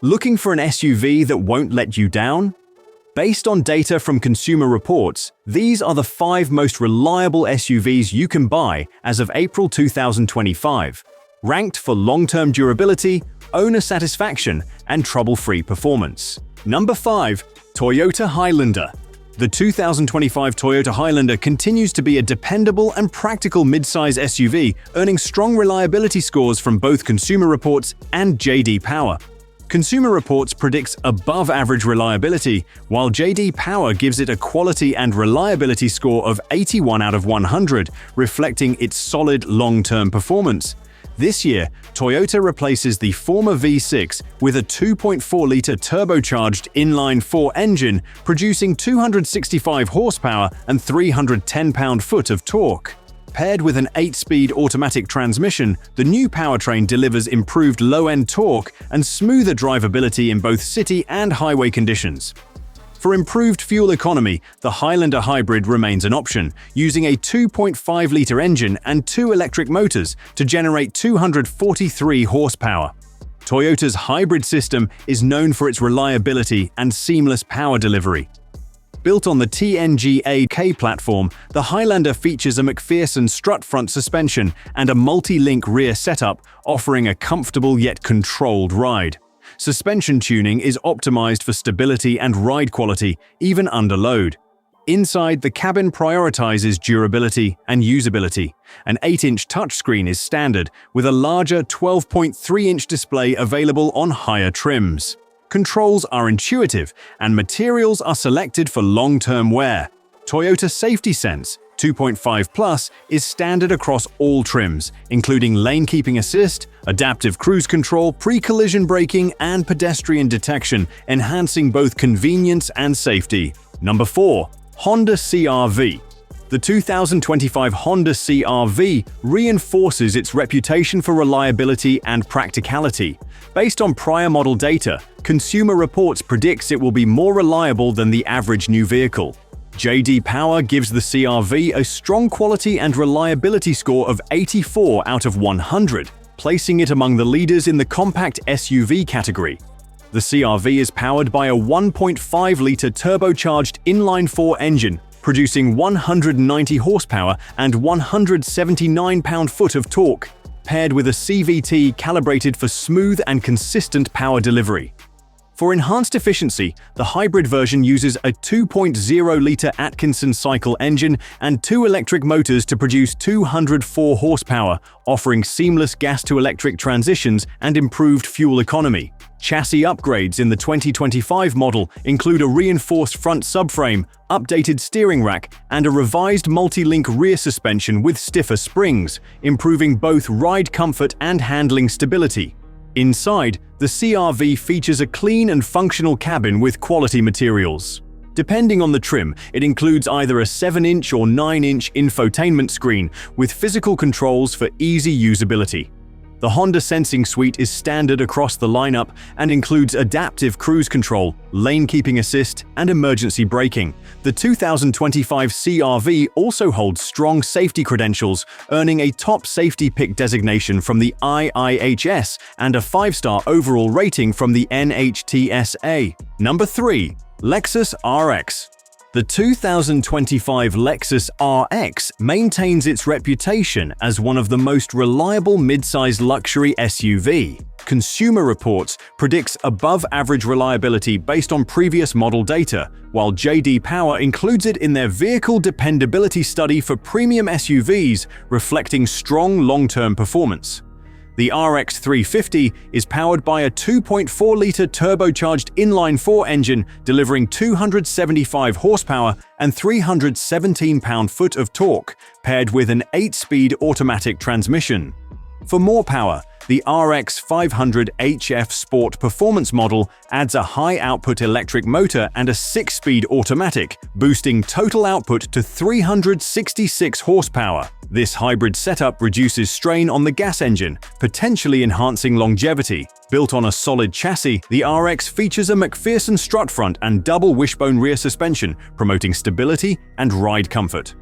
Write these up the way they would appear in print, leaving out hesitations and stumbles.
Looking for an SUV that won't let you down? Based on data from Consumer Reports, these are the 5 most reliable SUVs you can buy as of April 2025, ranked for long-term durability, owner satisfaction, and trouble-free performance. Number 5. Toyota Highlander. The 2025 Toyota Highlander continues to be a dependable and practical midsize SUV, earning strong reliability scores from both Consumer Reports and J.D. Power. Consumer Reports predicts above-average reliability, while J.D. Power gives it a quality and reliability score of 81 out of 100, reflecting its solid long-term performance. This year, Toyota replaces the former V6 with a 2.4-liter turbocharged inline-4 engine, producing 265 horsepower and 310 pound-foot of torque. Paired with an 8-speed automatic transmission, the new powertrain delivers improved low-end torque and smoother drivability in both city and highway conditions. For improved fuel economy, the Highlander Hybrid remains an option, using a 2.5-liter engine and 2 electric motors to generate 243 horsepower. Toyota's hybrid system is known for its reliability and seamless power delivery. Built on the TNGA-K platform, the Highlander features a McPherson strut front suspension and a multi-link rear setup, offering a comfortable yet controlled ride. Suspension tuning is optimized for stability and ride quality, even under load. Inside, the cabin prioritizes durability and usability. An 8-inch touchscreen is standard, with a larger 12.3-inch display available on higher trims. Controls are intuitive, and materials are selected for long-term wear. Toyota Safety Sense 2.5 Plus is standard across all trims, including lane keeping assist, adaptive cruise control, pre-collision braking, and pedestrian detection, enhancing both convenience and safety. Number 4. Honda CR-V. The 2025 Honda CR-V reinforces its reputation for reliability and practicality. Based on prior model data, Consumer Reports predicts it will be more reliable than the average new vehicle. J.D. Power gives the CR-V a strong quality and reliability score of 84 out of 100, placing it among the leaders in the compact SUV category. The CR-V is powered by a 1.5-liter turbocharged inline-4 engine, producing 190 horsepower and 179 pound-foot of torque, paired with a CVT calibrated for smooth and consistent power delivery. For enhanced efficiency, the hybrid version uses a 2.0-liter Atkinson cycle engine and 2 electric motors to produce 204 horsepower, offering seamless gas-to-electric transitions and improved fuel economy. Chassis upgrades in the 2025 model include a reinforced front subframe, updated steering rack, and a revised multi-link rear suspension with stiffer springs, improving both ride comfort and handling stability. Inside, the CR-V features a clean and functional cabin with quality materials. Depending on the trim, it includes either a 7-inch or 9-inch infotainment screen with physical controls for easy usability. The Honda Sensing Suite is standard across the lineup and includes adaptive cruise control, lane keeping assist, and emergency braking. The 2025 CR-V also holds strong safety credentials, earning a top safety pick designation from the IIHS and a 5-star overall rating from the NHTSA. Number 3. Lexus RX. The 2025 Lexus RX maintains its reputation as one of the most reliable midsize luxury SUV. Consumer Reports predicts above-average reliability based on previous model data, while J.D. Power includes it in their vehicle dependability study for premium SUVs, reflecting strong long-term performance. The RX 350 is powered by a 2.4-liter turbocharged inline-4 engine, delivering 275 horsepower and 317 pound-foot of torque, paired with an 8-speed automatic transmission. For more power, the RX 500 HF Sport Performance model adds a high-output electric motor and a 6-speed automatic, boosting total output to 366 horsepower. This hybrid setup reduces strain on the gas engine, potentially enhancing longevity. Built on a solid chassis, the RX features a McPherson strut front and double wishbone rear suspension, promoting stability and ride comfort.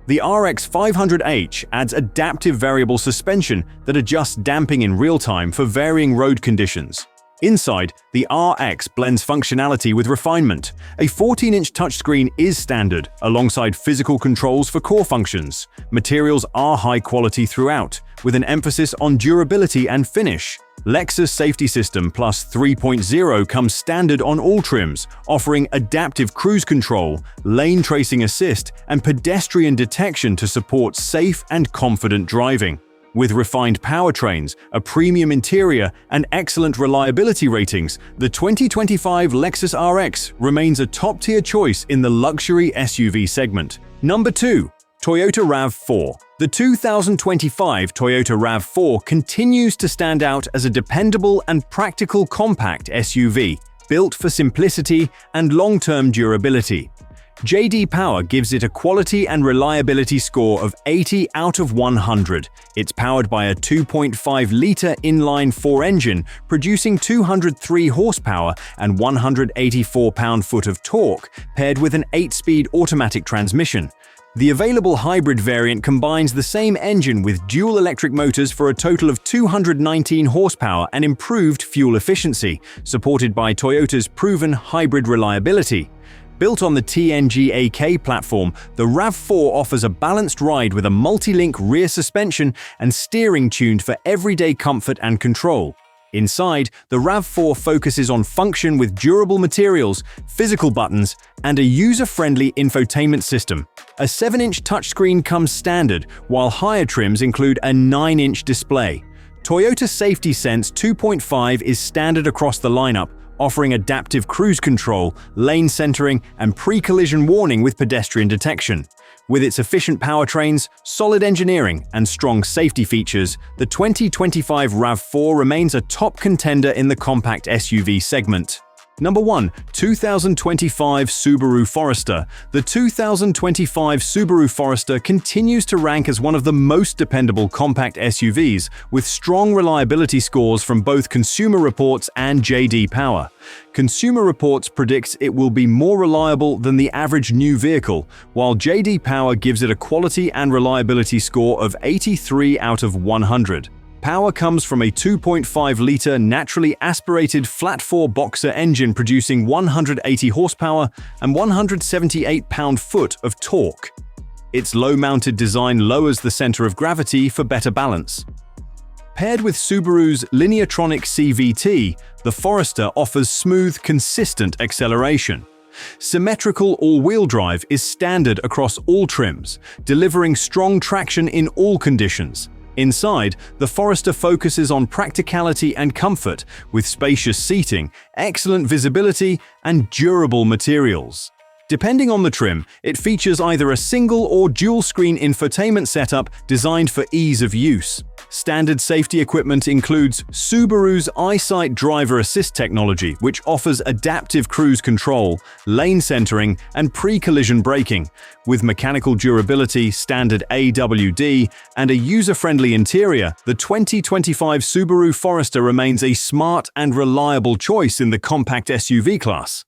The RX 500h adds adaptive variable suspension that adjusts damping in real time for varying road conditions. Inside, the RX blends functionality with refinement. A 14-inch touchscreen is standard, alongside physical controls for core functions. Materials are high quality throughout, with an emphasis on durability and finish. Lexus Safety System Plus 3.0 comes standard on all trims, offering adaptive cruise control, lane tracing assist, and pedestrian detection to support safe and confident driving. With refined powertrains, a premium interior, and excellent reliability ratings, the 2025 Lexus RX remains a top-tier choice in the luxury SUV segment. Number 2. Toyota RAV4. The 2025 Toyota RAV4 continues to stand out as a dependable and practical compact SUV, built for simplicity and long-term durability. J.D. Power gives it a quality and reliability score of 80 out of 100. It's powered by a 2.5-liter inline-4 engine, producing 203 horsepower and 184 pound-foot of torque, paired with an 8-speed automatic transmission. The available hybrid variant combines the same engine with dual electric motors for a total of 219 horsepower and improved fuel efficiency, supported by Toyota's proven hybrid reliability. Built on the TNGA-K platform, the RAV4 offers a balanced ride with a multi-link rear suspension and steering tuned for everyday comfort and control. Inside, the RAV4 focuses on function with durable materials, physical buttons, and a user-friendly infotainment system. A 7-inch touchscreen comes standard, while higher trims include a 9-inch display. Toyota Safety Sense 2.5 is standard across the lineup, offering adaptive cruise control, lane centering, and pre-collision warning with pedestrian detection. With its efficient powertrains, solid engineering, and strong safety features, the 2025 RAV4 remains a top contender in the compact SUV segment. Number 1. 2025 Subaru Forester. The 2025 Subaru Forester continues to rank as one of the most dependable compact SUVs, with strong reliability scores from both Consumer Reports and J.D. Power. Consumer Reports predicts it will be more reliable than the average new vehicle, while J.D. Power gives it a quality and reliability score of 83 out of 100. Power comes from a 2.5-liter naturally aspirated flat-4 boxer engine producing 180 horsepower and 178 pound-foot of torque. Its low-mounted design lowers the center of gravity for better balance. Paired with Subaru's Lineartronic CVT, the Forester offers smooth, consistent acceleration. Symmetrical all-wheel drive is standard across all trims, delivering strong traction in all conditions. Inside, the Forester focuses on practicality and comfort, with spacious seating, excellent visibility, and durable materials. Depending on the trim, it features either a single or dual-screen infotainment setup designed for ease of use. Standard safety equipment includes Subaru's EyeSight driver assist technology, which offers adaptive cruise control, lane centering, and pre-collision braking. With mechanical durability, standard AWD, and a user-friendly interior, the 2025 Subaru Forester remains a smart and reliable choice in the compact SUV class.